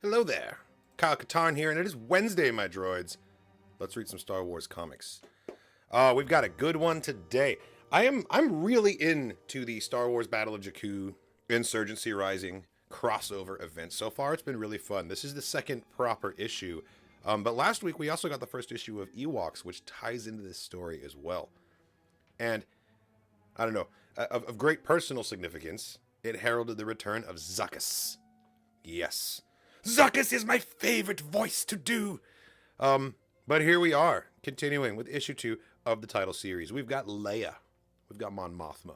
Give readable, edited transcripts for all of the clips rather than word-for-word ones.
Hello there. Kyle Katarn here, and it is Wednesday, my droids. Let's read some Star Wars comics. We've got a good one today. I'm really into the Star Wars Battle of Jakku Insurgency Rising crossover event. So far, it's been really fun. This is the second proper issue. But last week, we also got the first issue of Ewoks, which ties into this story as well. And, I don't know, of great personal significance, it heralded the return of Zuckuss. Yes. Zuckuss is my favorite voice to do! But here we are, continuing with issue 2 of the title series. We've got Leia. We've got Mon Mothma.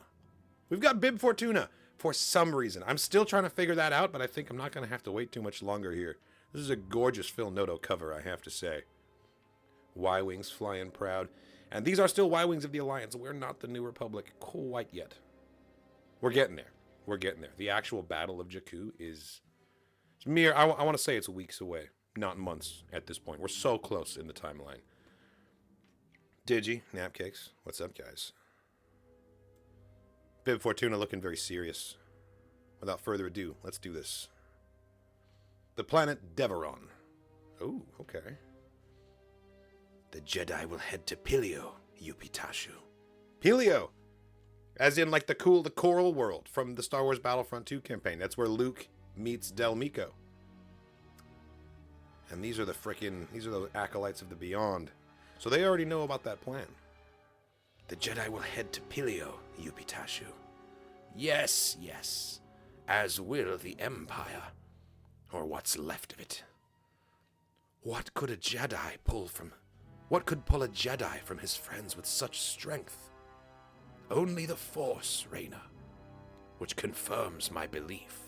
We've got Bib Fortuna, for some reason. I'm still trying to figure that out, but I think I'm not going to have to wait too much longer here. This is a gorgeous Phil Noto cover, I have to say. Y-Wings flying proud. And these are still Y-Wings of the Alliance. We're not the New Republic quite yet. We're getting there. We're getting there. The actual Battle of Jakku is... I want to say it's weeks away, not months at this point. We're so close in the timeline. Digi, Napcakes, what's up, guys? Bib Fortuna looking very serious. Without further ado, let's do this. The planet Deveron. Oh, okay. The Jedi will head to Pilio, Yupitashu. Pilio! As in, like, the Coral World from the Star Wars Battlefront 2 campaign. That's where Luke meets Del Meeko. And these are those acolytes of the Beyond. So they already know about that plan. The Jedi will head to Pilio, Yupitashu. Yes, yes. As will the Empire. Or what's left of it. What could pull a Jedi from his friends with such strength? Only the Force, Reyna, which confirms my belief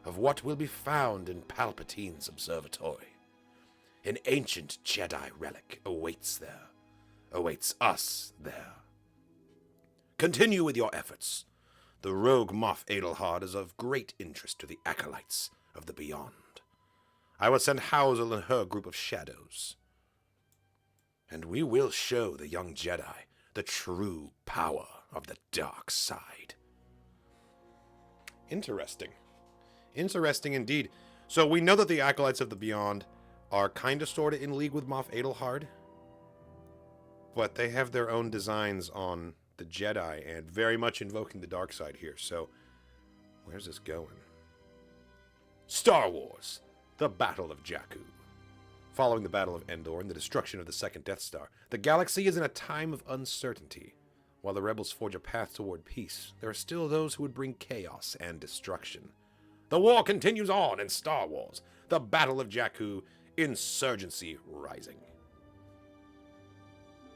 of what will be found in Palpatine's observatory. An ancient Jedi relic awaits us there. Continue with your efforts. The rogue Moff Adelhard is of great interest to the acolytes of the Beyond. I will send Hausel and her group of shadows. And we will show the young Jedi the true power of the dark side. Interesting. Interesting indeed. So we know that the Acolytes of the Beyond are kind of sort of in league with Moff Adelhard. But they have their own designs on the Jedi and very much invoking the dark side here. So where's this going? Star Wars, the Battle of Jakku. Following the Battle of Endor and the destruction of the second Death Star, the galaxy is in a time of uncertainty. While the rebels forge a path toward peace, there are still those who would bring chaos and destruction. The war continues on in Star Wars, the Battle of Jakku, Insurgency Rising.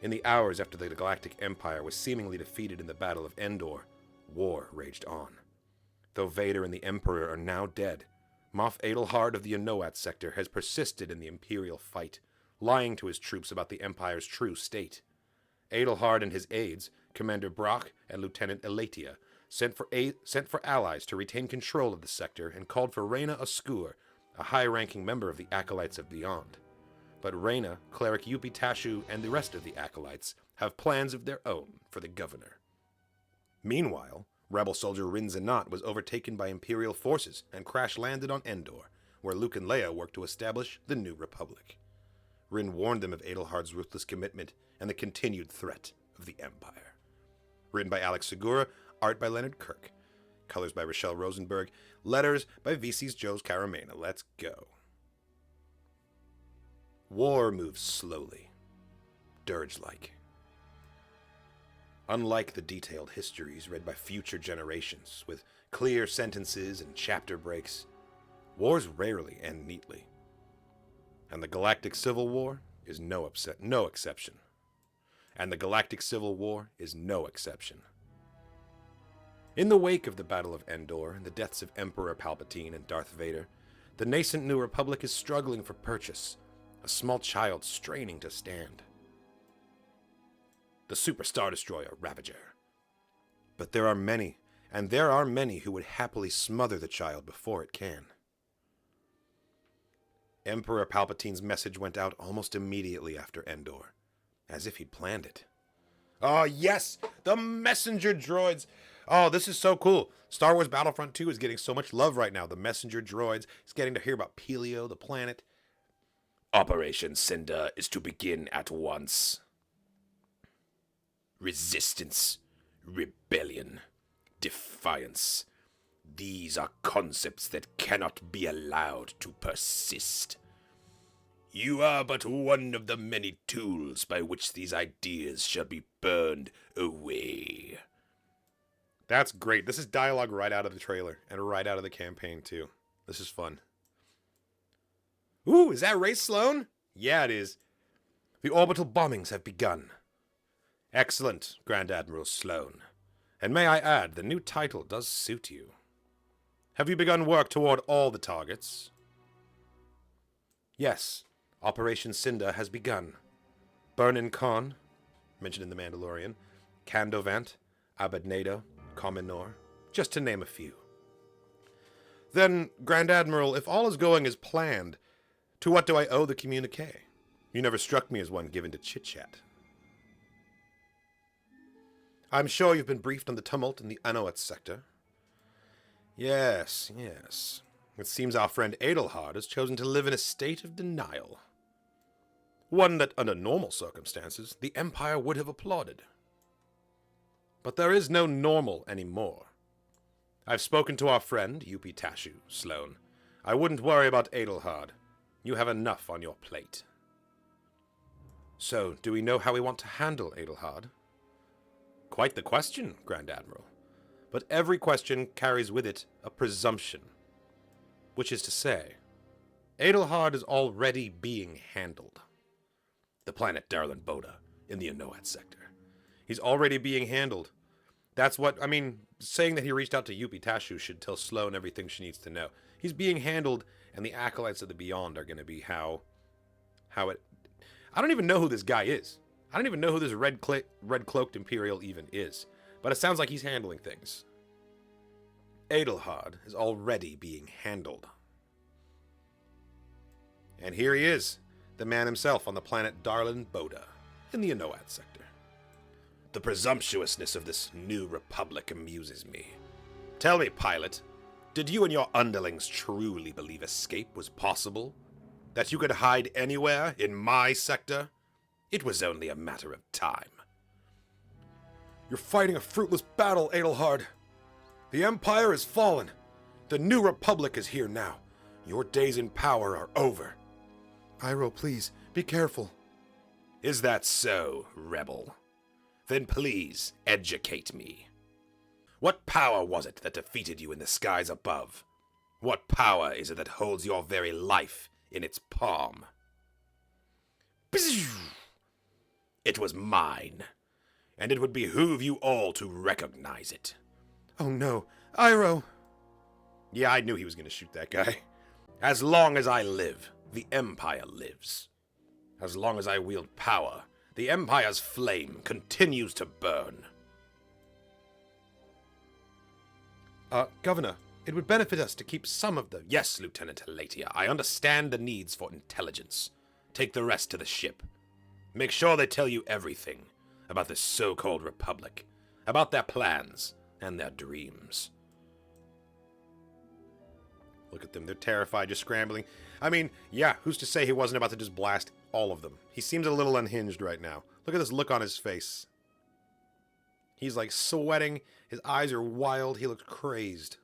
In the hours after the Galactic Empire was seemingly defeated in the Battle of Endor, war raged on. Though Vader and the Emperor are now dead, Moff Adelhard of the Anoat sector has persisted in the Imperial fight, lying to his troops about the Empire's true state. Adelhard and his aides, Commander Brock and Lieutenant Elatia, sent for allies to retain control of the sector and called for Reyna Oscur, a high-ranking member of the Acolytes of Beyond. But Reyna, Cleric Yupitashu, and the rest of the Acolytes have plans of their own for the governor. Meanwhile, rebel soldier Rin Zenat was overtaken by Imperial forces and crash-landed on Endor, where Luke and Leia worked to establish the New Republic. Rin warned them of Adelhard's ruthless commitment and the continued threat of the Empire. Written by Alex Segura, art by Leonard Kirk, colors by Rochelle Rosenberg, letters by VC's Joe's Caramena. Let's go. War moves slowly, dirge-like. Unlike the detailed histories read by future generations, with clear sentences and chapter breaks, wars rarely end neatly. And the Galactic Civil War is no exception. And the Galactic Civil War is no exception. In the wake of the Battle of Endor and the deaths of Emperor Palpatine and Darth Vader, the nascent New Republic is struggling for purchase, a small child straining to stand. The Super Star Destroyer Ravager. But there are many who would happily smother the child before it can. Emperor Palpatine's message went out almost immediately after Endor, as if he'd planned it. Oh yes, the messenger droids! Oh, this is so cool. Star Wars Battlefront 2 is getting so much love right now. The messenger droids is getting to hear about Pelio, the planet. Operation Cinder is to begin at once. Resistance, rebellion, defiance. These are concepts that cannot be allowed to persist. You are but one of the many tools by which these ideas shall be burned away. That's great. This is dialogue right out of the trailer and right out of the campaign, too. This is fun. Ooh, is that Ray Sloan? Yeah, it is. The orbital bombings have begun. Excellent, Grand Admiral Sloan. And may I add, the new title does suit you. Have you begun work toward all the targets? Yes, Operation Cinder has begun. Burnin Khan, mentioned in The Mandalorian, Candovant, Abednado, Comenor, just to name a few. Then, Grand Admiral, if all is going as planned, to what do I owe the communique? You never struck me as one given to chit-chat. I'm sure you've been briefed on the tumult in the Anoat sector. Yes. It seems our friend Adelhard has chosen to live in a state of denial. One that, under normal circumstances, the Empire would have applauded. But there is no normal anymore. I've spoken to our friend, Yupi Tashu, Sloan. I wouldn't worry about Adelhard. You have enough on your plate. So, do we know how we want to handle Adelhard? Quite the question, Grand Admiral. But every question carries with it a presumption. Which is to say, Adelhard is already being handled. The planet Darlin Boda, in the Anoat sector. He's already being handled. That's what, saying that he reached out to Yupi Tashu should tell Sloan everything she needs to know. He's being handled, and the Acolytes of the Beyond are going to be how it... I don't even know who this guy is. I don't even know who this red-cloaked Imperial even is. But it sounds like he's handling things. Adelhard is already being handled. And here he is, the man himself on the planet Darlin Boda, in the Anoat sector. The presumptuousness of this new republic amuses me. Tell me, pilot, did you and your underlings truly believe escape was possible? That you could hide anywhere in my sector? It was only a matter of time. You're fighting a fruitless battle, Adelhard. The Empire is fallen. The new republic is here now. Your days in power are over. Iroh, please, be careful. Is that so, rebel? Then please, educate me. What power was it that defeated you in the skies above? What power is it that holds your very life in its palm? It was mine, and it would behoove you all to recognize it. Oh no, Iroh! Yeah, I knew he was going to shoot that guy. As long as I live, the Empire lives. As long as I wield power, the Empire's flame continues to burn. Governor, it would benefit us to keep some of the... Yes, Lieutenant Elatia, I understand the needs for intelligence. Take the rest to the ship. Make sure they tell you everything about this so-called Republic, about their plans and their dreams. Look at them, they're terrified, just scrambling. Yeah, who's to say he wasn't about to just blast all of them? He seems a little unhinged right now. Look at this look on his face. He's like sweating, his eyes are wild, he looks crazed.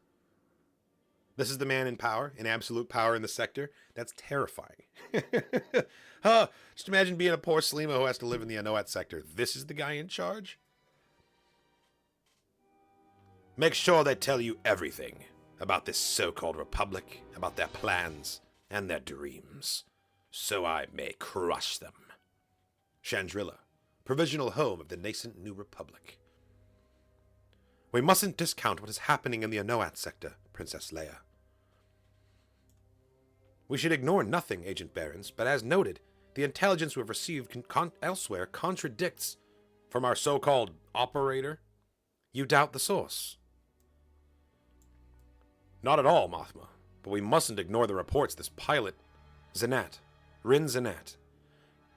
This is the man in power, in absolute power in the sector. That's terrifying. Just imagine being a poor Slimo who has to live in the Anoat sector. This is the guy in charge? Make sure they tell you everything about this so-called Republic, about their plans and their dreams, so I may crush them. Chandrilla, provisional home of the nascent New Republic. We mustn't discount what is happening in the Anoat sector, Princess Leia. We should ignore nothing, Agent Barons, but as noted, the intelligence we've received elsewhere contradicts from our so-called operator. You doubt the source. Not at all, Mothma, but we mustn't ignore the reports this pilot, Rin Zanat.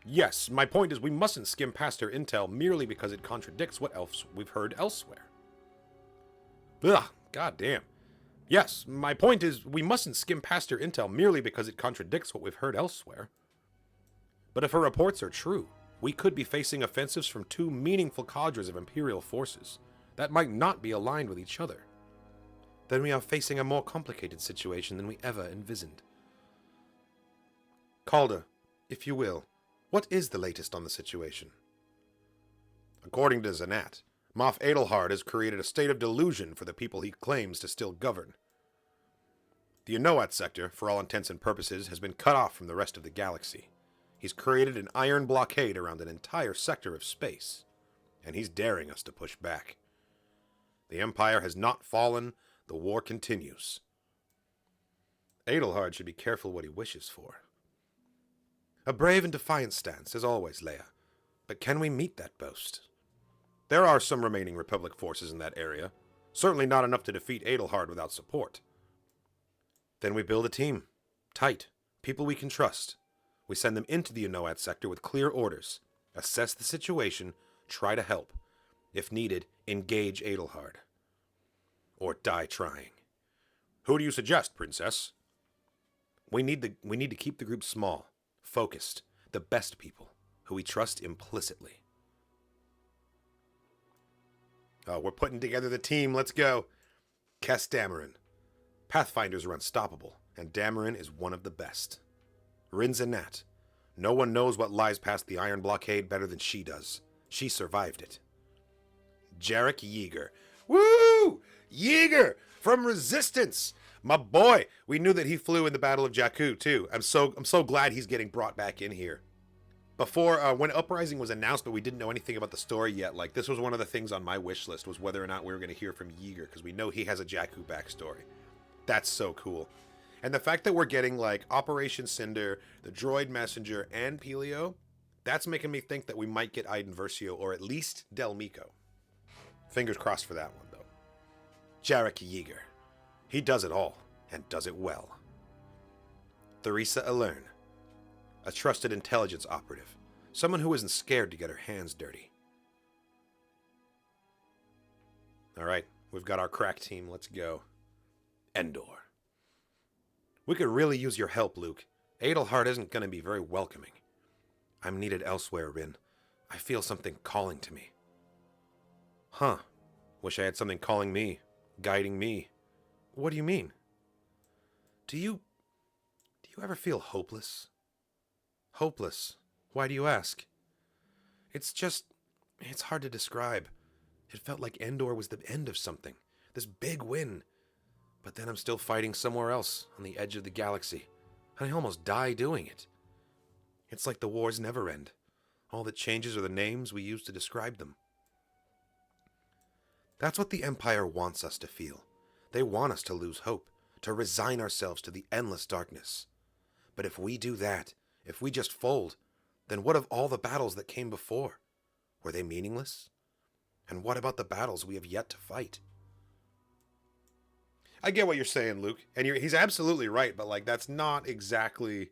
Yes, my point is we mustn't skim past her intel merely because it contradicts what else we've heard elsewhere. Ugh, goddamn. Yes, my point is we mustn't skim past her intel merely because it contradicts what we've heard elsewhere. But if her reports are true, we could be facing offensives from two meaningful cadres of Imperial forces that might not be aligned with each other. Then we are facing a more complicated situation than we ever envisioned. Calder, if you will, what is the latest on the situation? According to Zanat, Moff Adelhard has created a state of delusion for the people he claims to still govern. The Anoat sector, for all intents and purposes, has been cut off from the rest of the galaxy. He's created an iron blockade around an entire sector of space, and he's daring us to push back. The Empire has not fallen, the war continues. Adelhard should be careful what he wishes for. A brave and defiant stance, as always, Leia. But can we meet that boast? There are some remaining Republic forces in that area. Certainly not enough to defeat Adelhard without support. Then we build a team. Tight. People we can trust. We send them into the Anoat sector with clear orders. Assess the situation. Try to help. If needed, engage Adelhard. Or die trying. Who do you suggest, Princess? We need to keep the group small. Focused. The best people. Who we trust implicitly. Oh, we're putting together the team. Let's go. Kes Dameron. Pathfinders are unstoppable, and Dameron is one of the best. Rin Zanat. No one knows what lies past the Iron Blockade better than she does. She survived it. Jarek Yeager. Woo! Yeager! From Resistance! My boy! We knew that he flew in the Battle of Jakku, too. I'm so glad he's getting brought back in here. Before, when Uprising was announced, but we didn't know anything about the story yet, like, this was one of the things on my wish list, was whether or not we were going to hear from Yeager, because we know he has a Jakku backstory. That's so cool. And the fact that we're getting, like, Operation Cinder, the Droid Messenger, and Pelio, that's making me think that we might get Iden Versio, or at least Del Mico. Fingers crossed for that one, though. Jarek Yeager. He does it all, and does it well. Theresa Alern. A trusted intelligence operative. Someone who isn't scared to get her hands dirty. Alright, we've got our crack team. Let's go. Endor. We could really use your help, Luke. Adelhard isn't going to be very welcoming. I'm needed elsewhere, Rin. I feel something calling to me. Huh. Wish I had something calling me. Guiding me. What do you mean? Do you ever feel hopeless? Hopeless. Why do you ask? It's hard to describe. It felt like Endor was the end of something. This big win. But then I'm still fighting somewhere else, on the edge of the galaxy. And I almost die doing it. It's like the wars never end. All that changes are the names we use to describe them. That's what the Empire wants us to feel. They want us to lose hope, to resign ourselves to the endless darkness. But if we do that, if we just fold, then what of all the battles that came before? Were they meaningless? And what about the battles we have yet to fight? I get what you're saying, Luke, and he's absolutely right, but like that's not exactly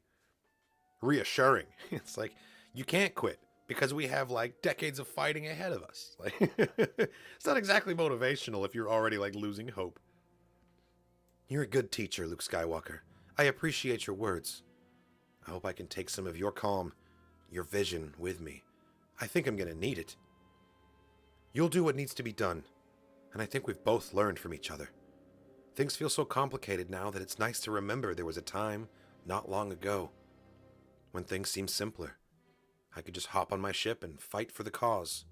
reassuring. It's like you can't quit because we have like decades of fighting ahead of us. Like it's not exactly motivational if you're already like losing hope. You're a good teacher, Luke Skywalker. I appreciate your words. I hope I can take some of your calm, your vision with me. I think I'm going to need it. You'll do what needs to be done, and I think we've both learned from each other. Things feel so complicated now that it's nice to remember there was a time, not long ago, when things seemed simpler. I could just hop on my ship and fight for the cause.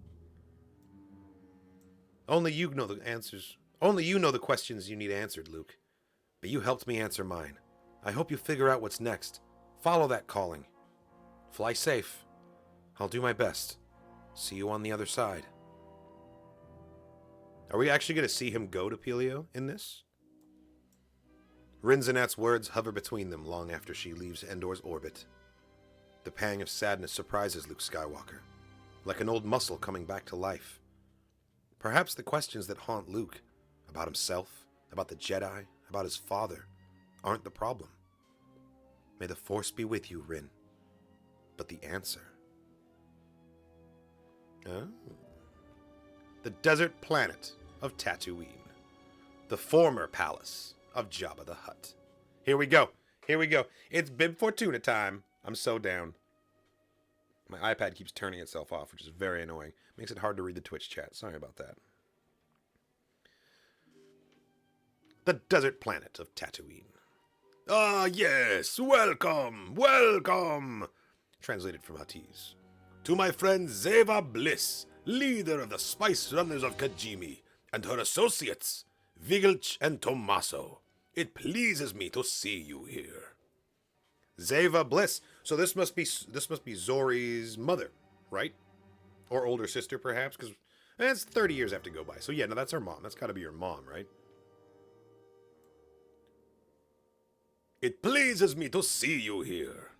Only you know the answers. Only you know the questions you need answered, Luke. But you helped me answer mine. I hope you figure out what's next. Follow that calling. Fly safe. I'll do my best. See you on the other side. Are we actually going to see him go to Pelio in this? Rin Zanat's words hover between them long after she leaves Endor's orbit. The pang of sadness surprises Luke Skywalker, like an old muscle coming back to life. Perhaps the questions that haunt Luke, about himself, about the Jedi, about his father, aren't the problem. May the Force be with you, Rin. But the answer... Oh. The desert planet of Tatooine. the former palace of Jabba the Hutt. Here we go. Here we go. It's Bib Fortuna time. I'm so down. My iPad keeps turning itself off, which is very annoying. Makes it hard to read the Twitch chat. Sorry about that. The desert planet of Tatooine. Ah, yes. Welcome. Welcome. Translated from Huttese. To my friend Zeva Bliss, leader of the Spice Runners of Kijimi, and her associates, Vigilch and Tommaso. It pleases me to see you here. Zeva Bliss. So this must be Zori's mother, right? Or older sister, perhaps, because it's 30 years have to go by. So yeah, no, that's her mom. That's got to be her mom, right? It pleases me to see you here.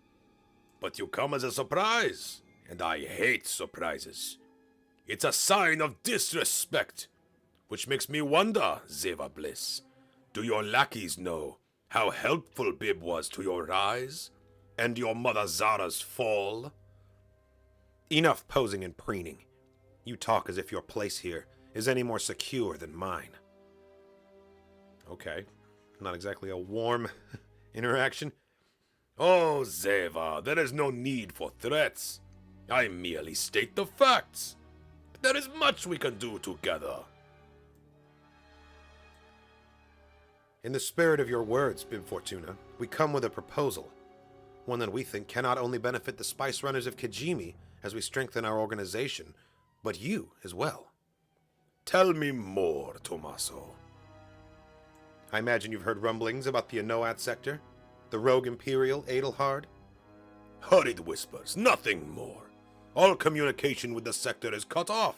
But you come as a surprise, and I hate surprises. It's a sign of disrespect, which makes me wonder, Zeva Bliss. Do your lackeys know how helpful Bib was to your rise, and your mother Zara's fall? Enough posing and preening. You talk as if your place here is any more secure than mine. Okay, not exactly a warm interaction. Oh, Zeva, there is no need for threats. I merely state the facts. There is much we can do together. In the spirit of your words, Bib Fortuna, we come with a proposal. One that we think cannot only benefit the Spice Runners of Kijimi as we strengthen our organization, but you as well. Tell me more, Tommaso. I imagine you've heard rumblings about the Anoat sector, the rogue Imperial Adelhard? Hurried whispers, nothing more. All communication with the sector is cut off.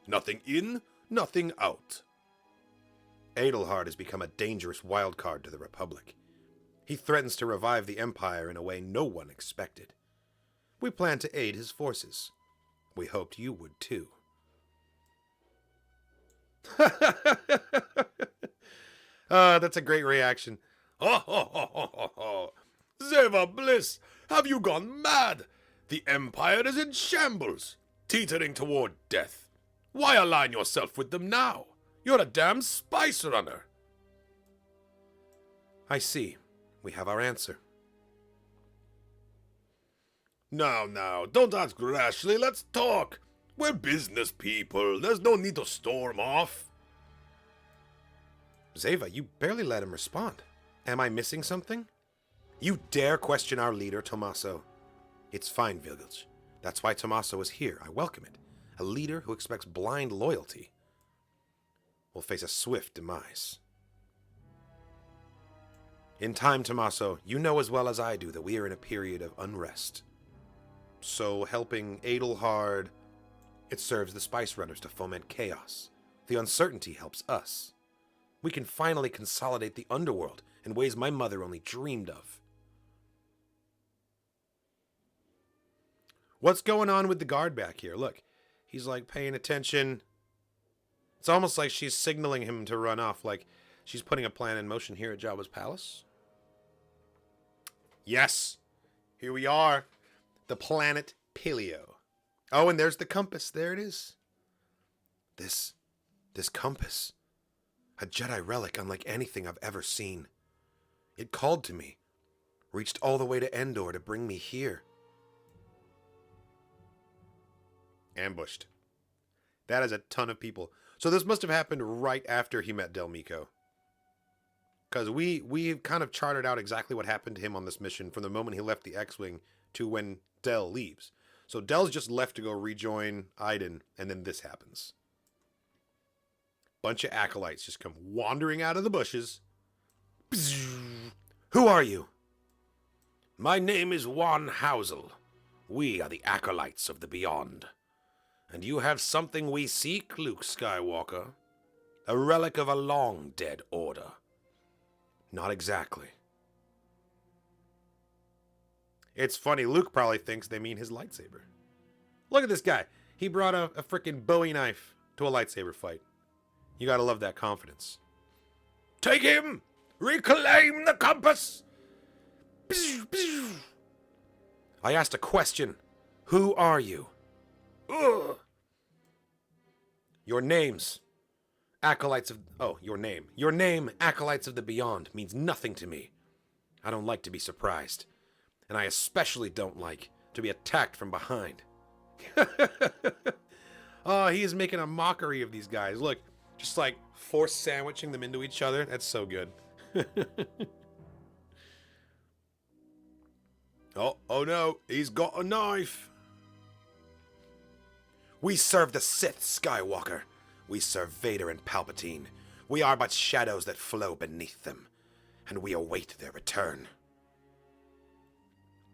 Nothing in, nothing out. Adelhard has become a dangerous wildcard to the Republic. He threatens to revive the Empire in a way no one expected. We plan to aid his forces. We hoped you would too. That's a great reaction. Ho ho ho ho ho ho! Zeva Bliss, have you gone mad? The Empire is in shambles, teetering toward death. Why align yourself with them now? You're a damn spice runner. I see. We have our answer. Now, don't ask rashly. Let's talk. We're business people. There's no need to storm off. Zeva, you barely let him respond. Am I missing something? You dare question our leader, Tommaso. It's fine, Vigilch. That's why Tommaso is here. I welcome it. A leader who expects blind loyalty will face a swift demise. In time, Tommaso, you know as well as I do that we are in a period of unrest. So helping Adelhard, it serves the Spice Runners to foment chaos. The uncertainty helps us. We can finally consolidate the underworld in ways my mother only dreamed of. What's going on with the guard back here? Look, he's like paying attention. It's almost like she's signaling him to run off, like she's putting a plan in motion here at Jabba's palace. Yes, here we are. The planet Pilio. Oh, and there's the compass. There it is. This compass. A Jedi relic unlike anything I've ever seen. It called to me. Reached all the way to Endor to bring me here. Ambushed. That is a ton of people. So this must have happened right after he met Del Meeko. Because we kind of charted out exactly what happened to him on this mission from the moment he left the X-Wing to when Del leaves. So Del's just left to go rejoin Iden, and then this happens. Bunch of acolytes just come wandering out of the bushes. Who are you? My name is Juan Housel. We are the acolytes of the Beyond. And you have something we seek, Luke Skywalker. A relic of a long-dead order. Not exactly. It's funny, Luke probably thinks they mean his lightsaber. Look at this guy. He brought a frickin' Bowie knife to a lightsaber fight. You gotta love that confidence. Take him! Reclaim the compass! I asked a question. Who are you? Ugh. Your names. Acolytes of... Oh, your name. Your name, Acolytes of the Beyond, means nothing to me. I don't like to be surprised. And I especially don't like to be attacked from behind. Oh, he is making a mockery of these guys. Look, just like force sandwiching them into each other. That's so good. Oh no, he's got a knife. We serve the Sith, Skywalker. We serve Vader and Palpatine. We are but shadows that flow beneath them, and we await their return.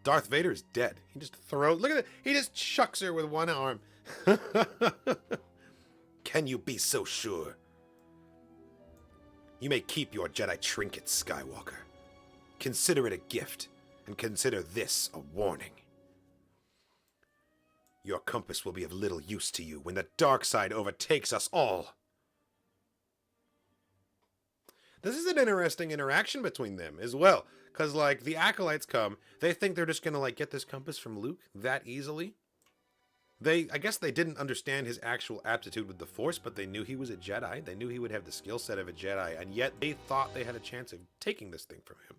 Darth Vader is dead. He just throws... Look at it. He just chucks her with one arm. Can you be so sure? You may keep your Jedi trinkets, Skywalker. Consider it a gift, and consider this a warning. Your compass will be of little use to you when the dark side overtakes us all. This is an interesting interaction between them as well. Because, like, the Acolytes come, they think they're just going to, like, get this compass from Luke that easily. I guess they didn't understand his actual aptitude with the Force, but they knew he was a Jedi. They knew he would have the skill set of a Jedi, and yet they thought they had a chance of taking this thing from him.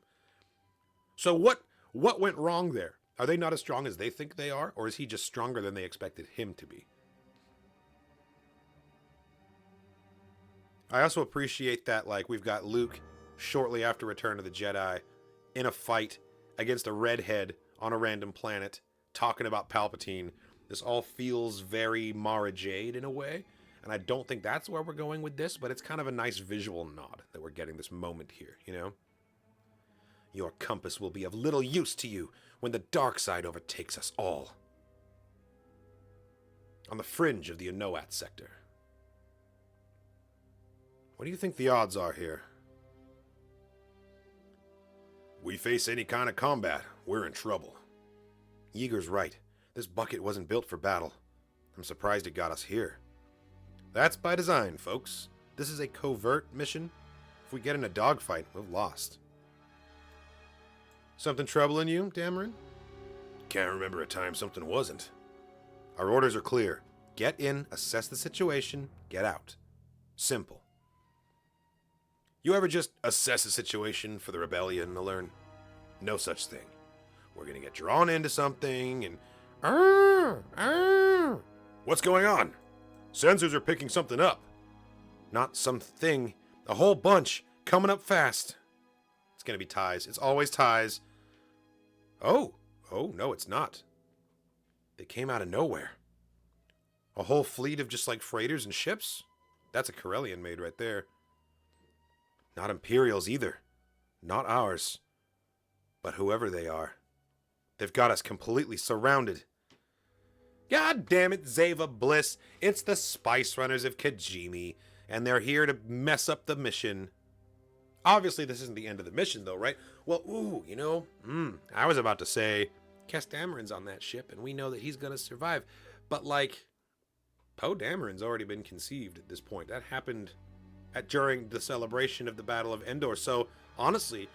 So what went wrong there? Are they not as strong as they think they are, or is he just stronger than they expected him to be? I also appreciate that, like, we've got Luke shortly after Return of the Jedi in a fight against a redhead on a random planet, talking about Palpatine. This all feels very Mara Jade in a way, and I don't think that's where we're going with this, but it's kind of a nice visual nod that we're getting this moment here, you know? Your compass will be of little use to you when the dark side overtakes us all. On the fringe of the Unoat sector. What do you think the odds are here? We face any kind of combat, we're in trouble. Yeager's right. This bucket wasn't built for battle. I'm surprised it got us here. That's by design, folks. This is a covert mission. If we get in a dogfight, we've lost. Something troubling you, Dameron? Can't remember a time something wasn't. Our orders are clear. Get in, assess the situation, get out. Simple. You ever just assess a situation for the rebellion to learn? No such thing. We're gonna get drawn into something and... What's going on? Sensors are picking something up. Not something. A whole bunch coming up fast. It's gonna be ties. It's always ties. Oh, no, it's not. They came out of nowhere. A whole fleet of just like freighters and ships? That's a Corellian made right there. Not Imperials either. Not ours. But whoever they are, they've got us completely surrounded. God damn it, Zeva Bliss. It's the Spice Runners of Kijimi, and they're here to mess up the mission. Obviously, this isn't the end of the mission, though, right? Well, ooh, you know, I was about to say, Kes Dameron's on that ship, and we know that he's going to survive. But, like, Poe Dameron's already been conceived at this point. That happened during the celebration of the Battle of Endor. So, honestly,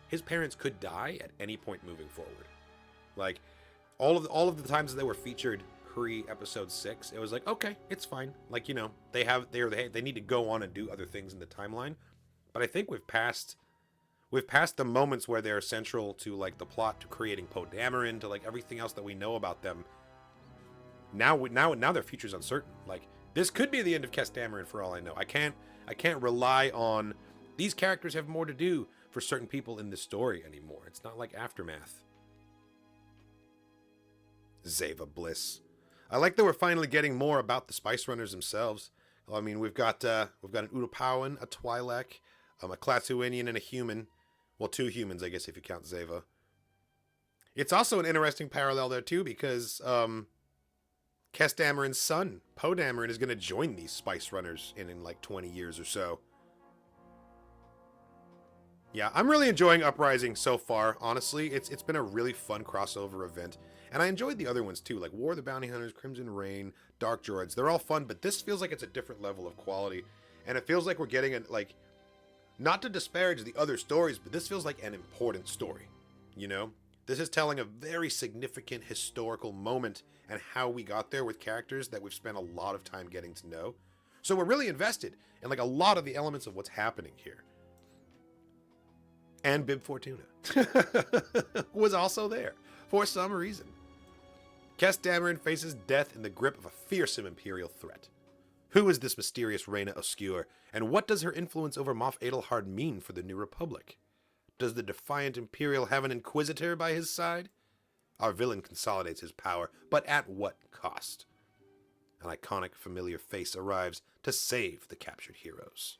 his parents could die at any point moving forward. Like, all of the times that they were featured pre-episode 6, it was like, okay, it's fine. Like, you know, they need to go on and do other things in the timeline. But I think we've passed the moments where they're central to, like, the plot, to creating Poe Dameron, to, like, everything else that we know about them. Now their future's uncertain. Like, this could be the end of Kes Dameron for all I know. I can't rely on... These characters have more to do for certain people in this story anymore. It's not like Aftermath. Zeva Bliss. I like that we're finally getting more about the Spice Runners themselves. I mean, we've got an Utapawan, a Twi'lek, a Klaatuinian, and a human. Well, 2 humans, I guess, if you count Zeva. It's also an interesting parallel there, too, because Kes Dameron's son, Poe Dameron, is going to join these Spice Runners in like 20 years or so. Yeah, I'm really enjoying Uprising so far, honestly. It's been a really fun crossover event. And I enjoyed the other ones too, like War of the Bounty Hunters, Crimson Reign, Dark Droids. They're all fun, but this feels like it's a different level of quality. And it feels like we're getting like, not to disparage the other stories, but this feels like an important story, you know? This is telling a very significant historical moment and how we got there with characters that we've spent a lot of time getting to know. So we're really invested in like a lot of the elements of what's happening here. And Bib Fortuna was also there for some reason. Kes Dameron faces death in the grip of a fearsome Imperial threat. Who is this mysterious Reina Oscure, and what does her influence over Moff Adelhard mean for the New Republic? Does the defiant Imperial have an Inquisitor by his side? Our villain consolidates his power, but at what cost? An iconic, familiar face arrives to save the captured heroes.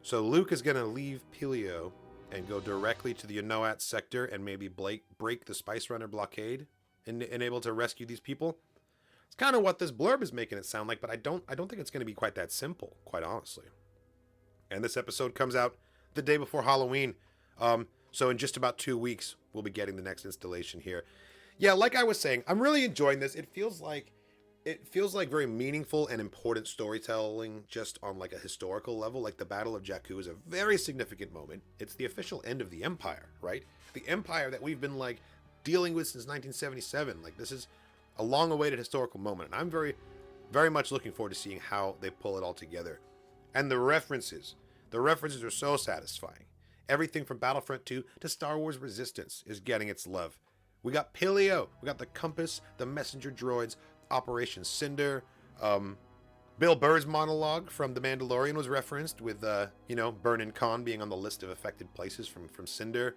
So Luke is going to leave Pilio and go directly to the Unoat sector and maybe break the Spice Runner blockade and able to rescue these people. It's kind of what this blurb is making it sound like, but I don't think it's going to be quite that simple, quite honestly. And this episode comes out the day before Halloween. So in just about 2 weeks, we'll be getting the next installation here. Yeah, like I was saying, I'm really enjoying this. It feels like very meaningful and important storytelling just on like a historical level. Like the Battle of Jakku is a very significant moment. It's the official end of the Empire, right? The Empire that we've been like dealing with since 1977. Like this is a long-awaited historical moment, and I'm very, very much looking forward to seeing how they pull it all together. And the references are so satisfying. Everything from Battlefront 2 to Star Wars Resistance is getting its love. We got Pilio, we got the Compass, the Messenger Droids, Operation Cinder. Bill Burr's monologue from The Mandalorian was referenced with, Burn and Khan being on the list of affected places from Cinder.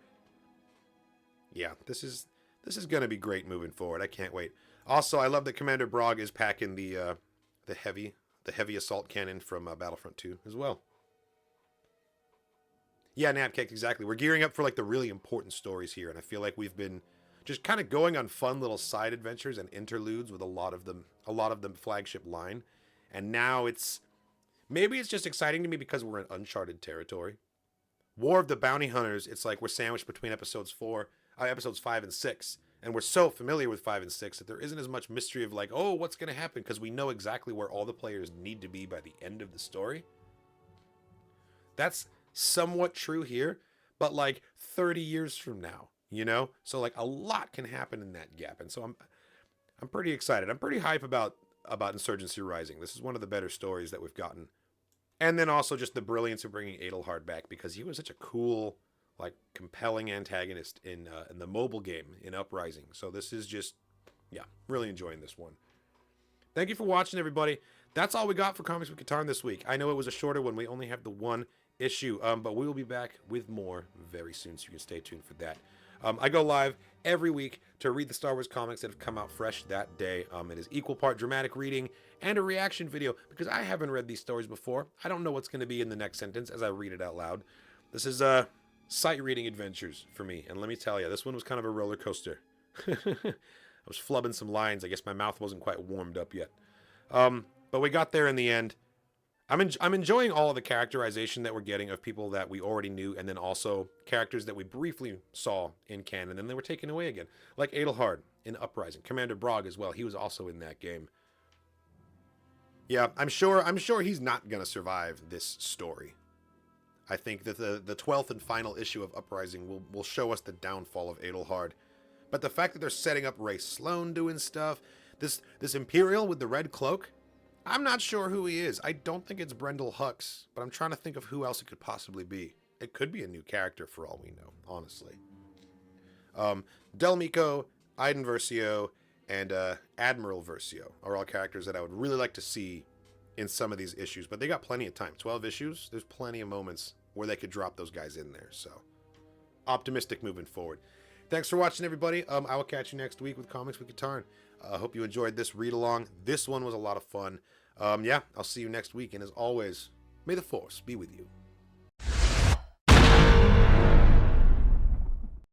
Yeah, this is going to be great moving forward. I can't wait. Also, I love that Commander Brogg is packing the heavy assault cannon from Battlefront 2 as well. Yeah, Napcake, exactly. We're gearing up for like the really important stories here, and I feel like we've been just kind of going on fun little side adventures and interludes with a lot of the flagship line. And now maybe it's just exciting to me because we're in uncharted territory. War of the Bounty Hunters, it's like we're sandwiched between episodes 5 and 6. And we're so familiar with 5 and 6 that there isn't as much mystery of like, oh, what's going to happen? Because we know exactly where all the players need to be by the end of the story. That's somewhat true here, but like 30 years from now, So like a lot can happen in that gap. And so I'm pretty excited. I'm pretty hype about Insurgency Rising. This is one of the better stories that we've gotten. And then also just the brilliance of bringing Adelhard back, because he was such a cool, like compelling antagonist in the mobile game in Uprising. So this is just, really enjoying this one. Thank you for watching, everybody. That's all we got for Comics with Katarn this week. I know it was a shorter one. We only have the one issue, but we will be back with more very soon, so you can stay tuned for that. I go live every week to read the Star Wars comics that have come out fresh that day. It is equal part dramatic reading and a reaction video, because I haven't read these stories before. I don't know what's going to be in the next sentence as I read it out loud. This is sight reading adventures for me, and let me tell you, this one was kind of a roller coaster. I was flubbing some lines. I guess my mouth wasn't quite warmed up yet, but we got there in the end. I'm enjoying all of the characterization that we're getting of people that we already knew, and then also characters that we briefly saw in canon, and then they were taken away again, like Adelhard in Uprising, Commander Brogg as well. He was also in that game. Yeah, I'm sure he's not gonna survive this story. I think that the 12th and final issue of Uprising will show us the downfall of Adelhard. But the fact that they're setting up Ray Sloan doing stuff, this Imperial with the red cloak, I'm not sure who he is. I don't think it's Brendel Hux, but I'm trying to think of who else it could possibly be. It could be a new character for all we know, honestly. Del Meeko, Iden Versio, and Admiral Versio are all characters that I would really like to see in some of these issues, but they got plenty of time. 12 issues, there's plenty of moments where they could drop those guys in there, so optimistic moving forward. Thanks for watching, everybody. I will catch you next week with Comics with Katarn. I hope you enjoyed this read-along. This one was a lot of fun. I'll see you next week, and as always, may the Force be with you.